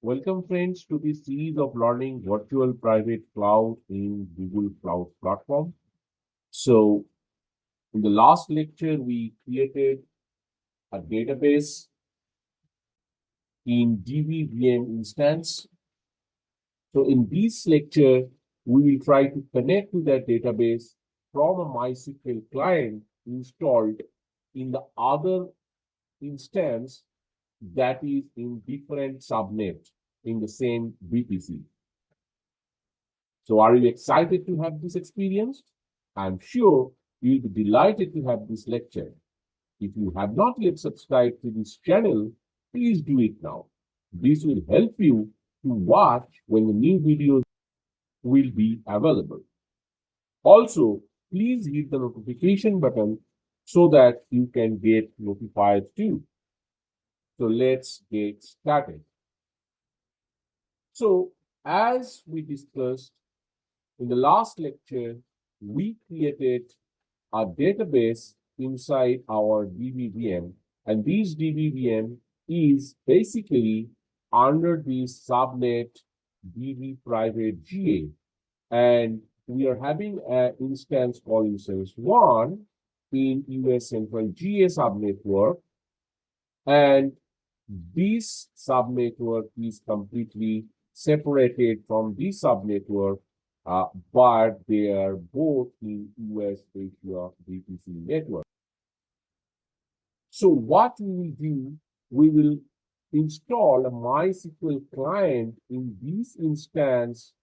Welcome friends to this series of learning virtual private cloud in Google Cloud Platform. So in the last lecture, we created a database in DBVM instance. So in this lecture, we will try to connect to that database from a MySQL client installed in the other instance that is in different subnet in the same VPC. So are you excited to have this experience? I'm sure you'll be delighted to have this lecture. If you have not yet subscribed to this channel, please do it now. This will help you to watch when the new videos will be available. Also, please hit the notification button so that you can get notified too. So let's get started. So as we discussed in the last lecture, we created a database inside our DBVM, and this DBVM is basically under this subnet DB private GA, and we are having an instance called instance 1 in US Central GA subnetwork, and this subnetwork is completely separated from this subnetwork, but they are both in US Asia VPC network. So what we will do, we will install a MySQL client in this instance,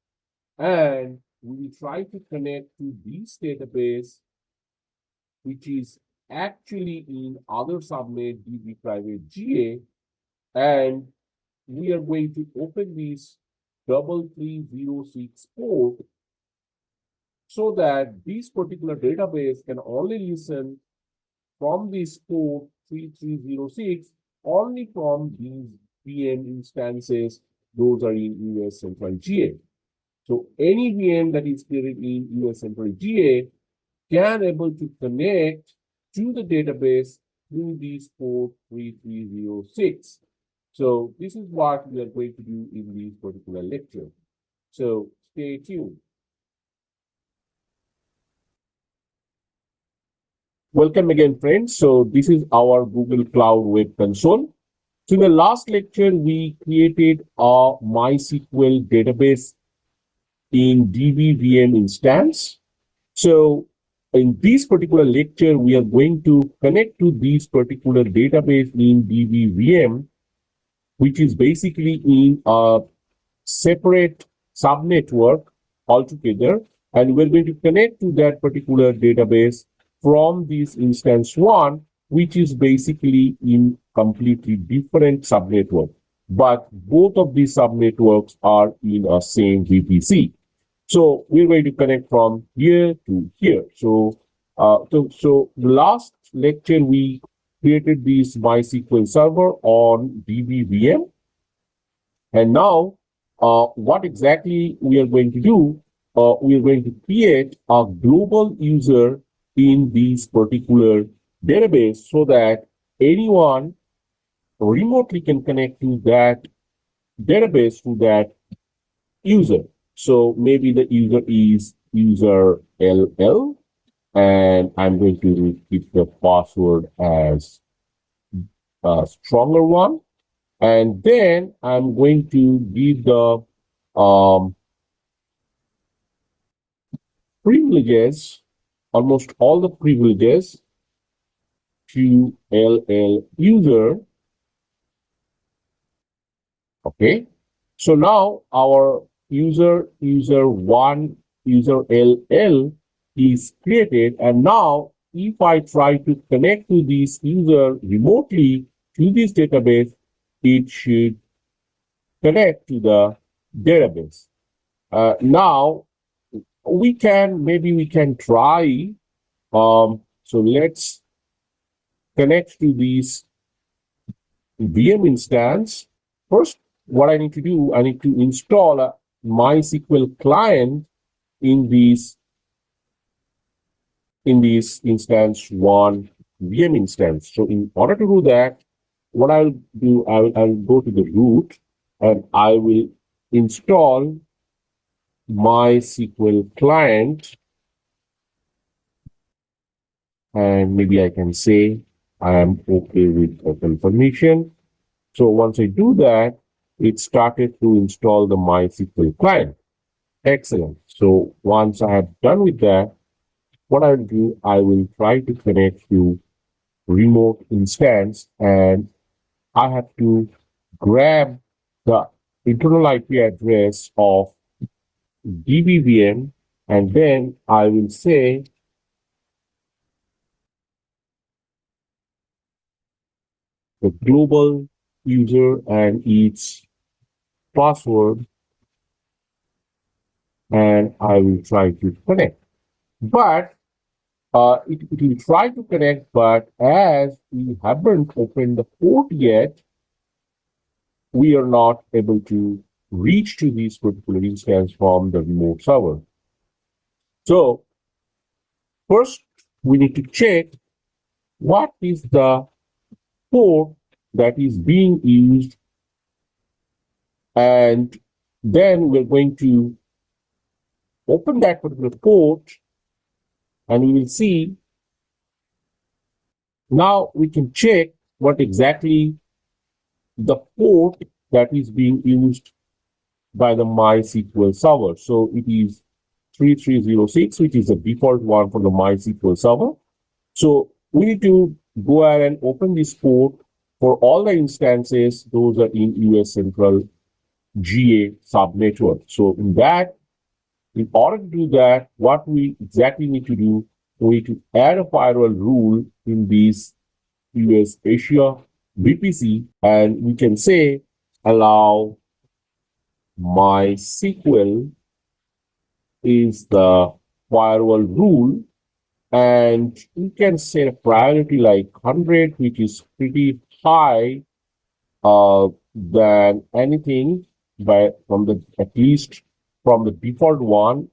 and we will try to connect to this database, which is actually in other subnet DB private GA, and we are going to open this 3306 port so that this particular database can only listen from this port 3306 only from these VM instances. Those are in US Central GA. So any VM that is created in US Central GA can able to connect to the database through this port 3306. So this is what we are going to do in this particular lecture. So stay tuned. Welcome again, friends. So this is our Google Cloud Web Console. So in the last lecture, we created a MySQL database in DBVM instance. So in this particular lecture, we are going to connect to this particular database in DBVM, which is basically in a separate subnetwork altogether, and we're going to connect to that particular database from this instance 1, which is basically in completely different subnetwork, but both of these subnetworks are in a same VPC. So we're going to connect from here to here. So the last lecture we created this MySQL server on DBVM, and now what exactly we are going to do? We are going to create a global user in this particular database so that anyone remotely can connect to that database to that user. So maybe the user is user LL, and I'm going to keep the password as a stronger one. And then I'm going to give the privileges, almost all the privileges to LL user. Okay. So now our user 1, user LL is created. And now if I try to connect to this user remotely to this database, it should connect to the database. Now maybe we can try. So let's connect to this VM instance. First, what I need to do, I need to install a MySQL client in this instance 1 VM instance. So in order to do that, what I'll do, I'll go to the root, and I will install MySQL client, and maybe I can say I am okay with open permission. So once I do that, it started to install the MySQL client. Excellent. So once I have done with that, what I will do, I will try to connect to remote instance, and I have to grab the internal IP address of DBVM, and then I will say the global user and its password, and I will try to connect. But it will try to connect, but as we haven't opened the port yet, we are not able to reach to this particular instance from the remote server. So first, we need to check what is the port that is being used, and then we're going to open that particular port, and we will see. Now we can check what exactly the port that is being used by the MySQL server. So it is 3306, which is the default one for the MySQL server. So we need to go ahead and open this port for all the instances. Those are in US Central GA subnetwork. So in order to do that, what we exactly need to do, we need to add a firewall rule in this US Asia VPC, and we can say allow MySQL is the firewall rule, and we can set a priority like 100, which is pretty high than anything from the at least from the default one,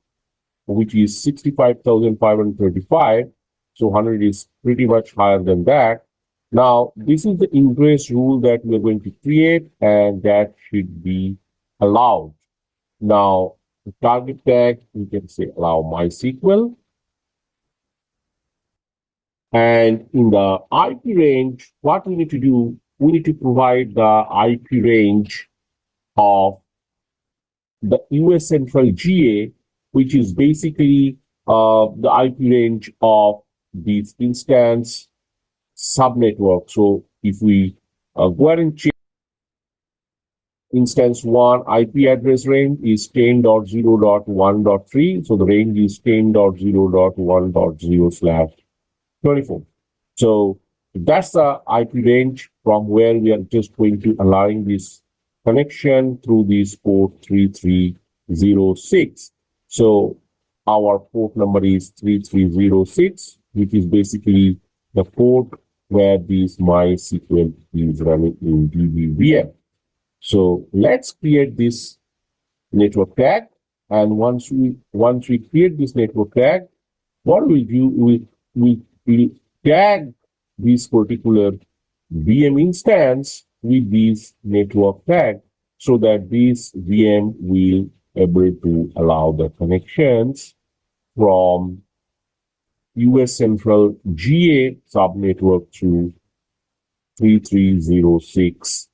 which is 65,535. So 100 is pretty much higher than that. Now, this is the ingress rule that we're going to create, and that should be allowed. Now, the target tag, we can say allow MySQL. And in the IP range, what we need to do, we need to provide the IP range of the US Central GA, which is basically the IP range of this instance subnetwork. So if we go ahead and check instance 1 IP address range is 10.0.1.3. So the range is 10.0.1.0/24. So that's the IP range from where we are just going to allowing this connection through this port 3306. So our port number is 3306, which is basically the port where this MySQL is running in DBVM. So let's create this network tag. And once we create this network tag, what we do, we tag this particular VM instance with this network tag so that this VM will able to allow the connections from US Central GA subnetwork to 3306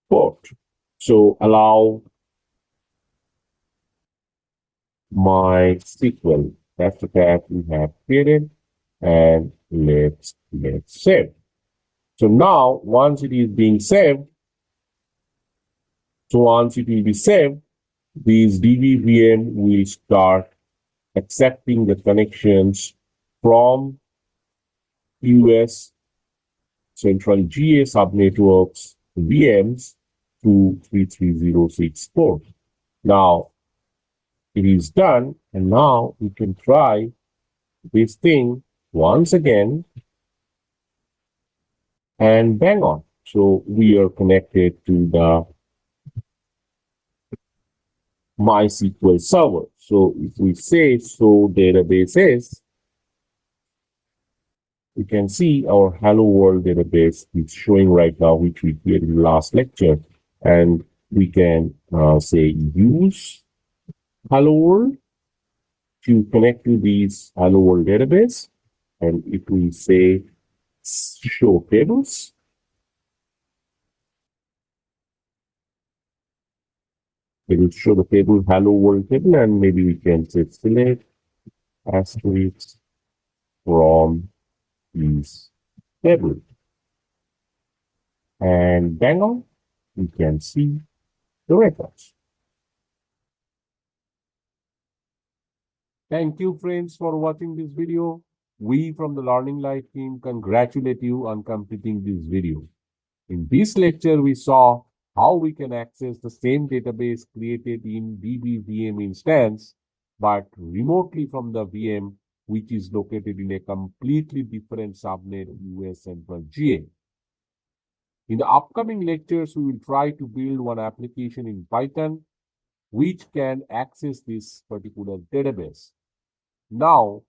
port. So allow MySQL. That's the tag we have created, and let's save. So now once it is being saved, once it will be saved, this DBVM will start accepting the connections from US Central GA subnetworks VMs to 3306 port. Now it is done, and now we can try this thing once again and bang on. So we are connected to the MySQL server. So if we say so databases, we can see our Hello World database is showing right now, which we created in the last lecture. And we can say use Hello World to connect to these Hello World database. And if we say show tables, it will show the table Hello World table, and maybe we can say select asterisk from this table. And bang on, we can see the records. Thank you, friends, for watching this video. We from the Learning Life team congratulate you on completing this video. In this lecture, we saw how we can access the same database created in DBVM instance, but remotely from the VM, which is located in a completely different subnet US Central GA. In the upcoming lectures, we will try to build one application in Python which can access this particular database. Now,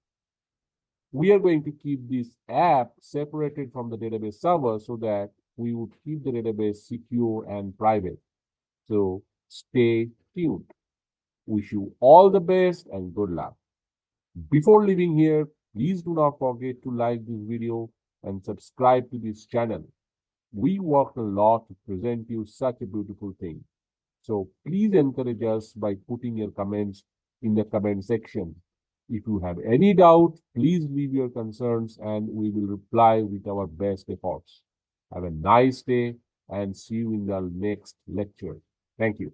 we are going to keep this app separated from the database server so that we would keep the database secure and private. So stay tuned. Wish you all the best and good luck. Before leaving here, please do not forget to like this video and subscribe to this channel. We worked a lot to present you such a beautiful thing. So please encourage us by putting your comments in the comment section. If you have any doubt, please leave your concerns and we will reply with our best efforts. Have a nice day and see you in the next lecture. Thank you.